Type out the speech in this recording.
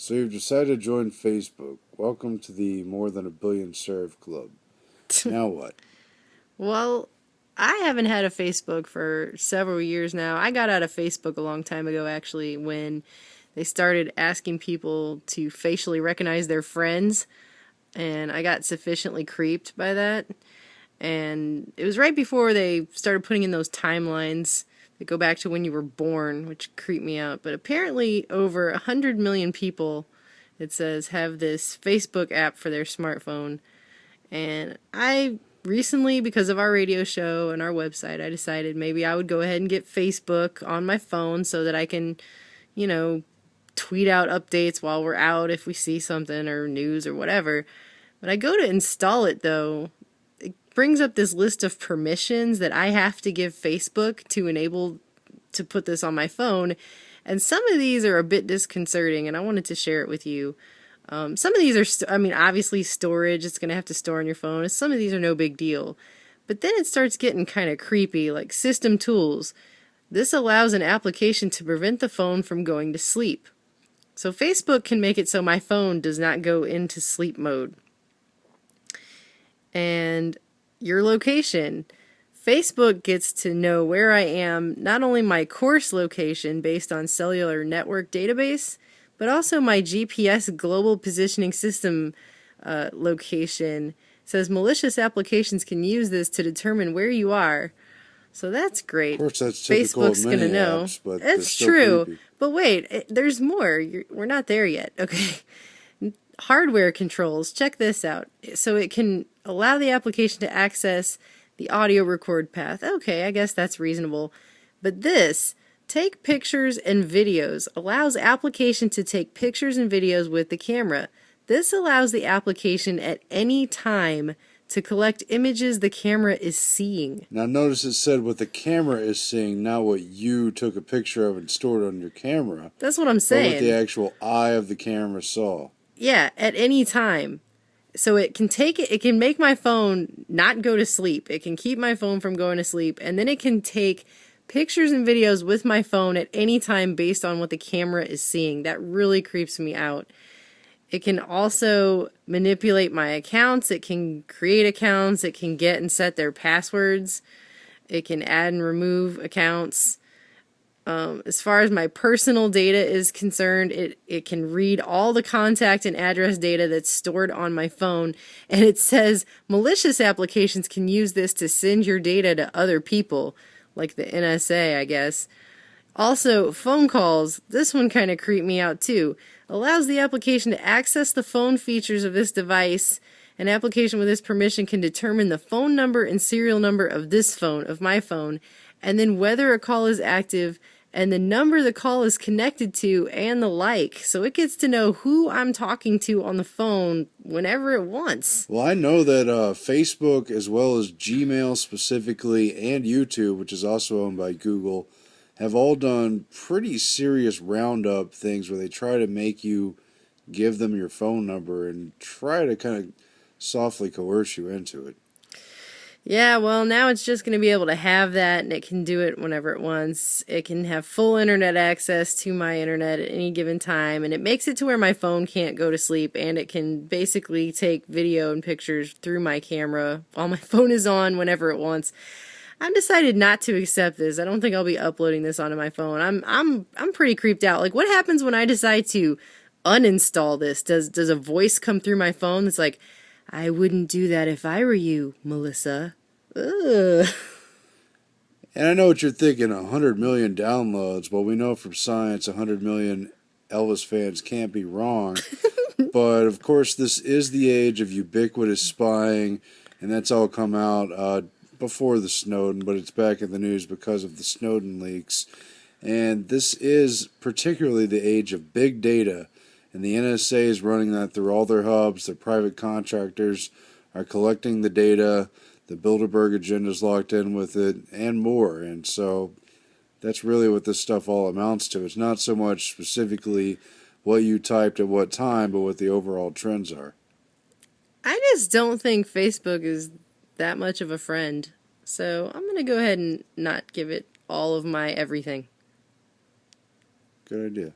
So you've decided to join Facebook. Welcome to the more than a billion served club. Now what? Well, I haven't had a Facebook for several years now. I got out of Facebook a long time ago, actually, when they started asking people to facially recognize their friends, and I got sufficiently creeped by that. And it was right before they started putting in those timelines that go back to when you were born, which creeped me out. But apparently, over 100 million people, it says, have this Facebook app for their smartphone. And I recently, because of our radio show and our website, I decided maybe I would go ahead and get Facebook on my phone so that I can, you know, tweet out updates while we're out if we see something or news or whatever. But I go to install it though. It brings up this list of permissions that I have to give Facebook to enable to put this on my phone. And some of these are a bit disconcerting, and I wanted to share it with you. Some of these are, obviously storage, it's going to have to store on your phone. Some of these are no big deal. But then it starts getting kind of creepy, like system tools. This allows an application to prevent the phone from going to sleep. So Facebook can make it so my phone does not go into sleep mode. And your location. Facebook gets to know where I am, not only my course location based on cellular network database, but also my GPS global positioning system location. It says malicious applications can use this to determine where you are. So that's great. Of course, that's typical Facebook's of many gonna know. apps, but It's still true. creepy. But wait, there's more. We're not there yet. Okay. Hardware controls. Check this out. So it can allow the application to access the audio record path. Okay, I guess that's reasonable. But this, take pictures and videos, allows application to take pictures and videos with the camera. This allows the application at any time to collect images the camera is seeing. Now notice it said what the camera is seeing, not what you took a picture of and stored on your camera. That's what I'm But saying. what the actual eye of the camera saw. Yeah, at any time. So it can take it, it can make my phone not go to sleep. It can keep my phone from going to sleep, and then it can take pictures and videos with my phone at any time based on what the camera is seeing. That really creeps me out. It can also manipulate my accounts. It can create accounts. It can get and set their passwords. It can add and remove accounts. As far as my personal data is concerned, it can read all the contact and address data that's stored on my phone. And it says malicious applications can use this to send your data to other people, like the NSA, I guess. Also, phone calls. This one kind of creeped me out too. Allows the application to access the phone features of this device. An application with this permission can determine the phone number and serial number of this phone, of my phone, and then whether a call is active and the number the call is connected to and the like. So it gets to know who I'm talking to on the phone whenever it wants. Well, I know that Facebook, as well as Gmail specifically, and YouTube, which is also owned by Google, have all done pretty serious roundup things where they try to make you give them your phone number and try to kind of softly coerce you into it. Yeah, well, now it's just going to be able to have that, and it can do it whenever it wants. It can have full internet access to my internet at any given time, and it makes it to where my phone can't go to sleep, and it can basically take video and pictures through my camera while my phone is on whenever it wants. I've decided not to accept this. I don't think I'll be uploading this onto my phone. I'm pretty creeped out. Like, what happens when I decide to uninstall this? Does a voice come through my phone that's like, I wouldn't do that if I were you, Melissa. Ugh. And I know what you're thinking, 100 million downloads. Well, we know from science 100 million Elvis fans can't be wrong. But, of course, this is the age of ubiquitous spying, and that's all come out before the Snowden, but it's back in the news because of the Snowden leaks. And this is particularly the age of big data, and the NSA is running that through all their hubs. Their private contractors are collecting the data. The Bilderberg agenda is locked in with it, and more. And so that's really what this stuff all amounts to. It's not so much specifically what you typed at what time, but what the overall trends are. I just don't think Facebook is that much of a friend. So I'm going to go ahead and not give it all of my everything. Good idea.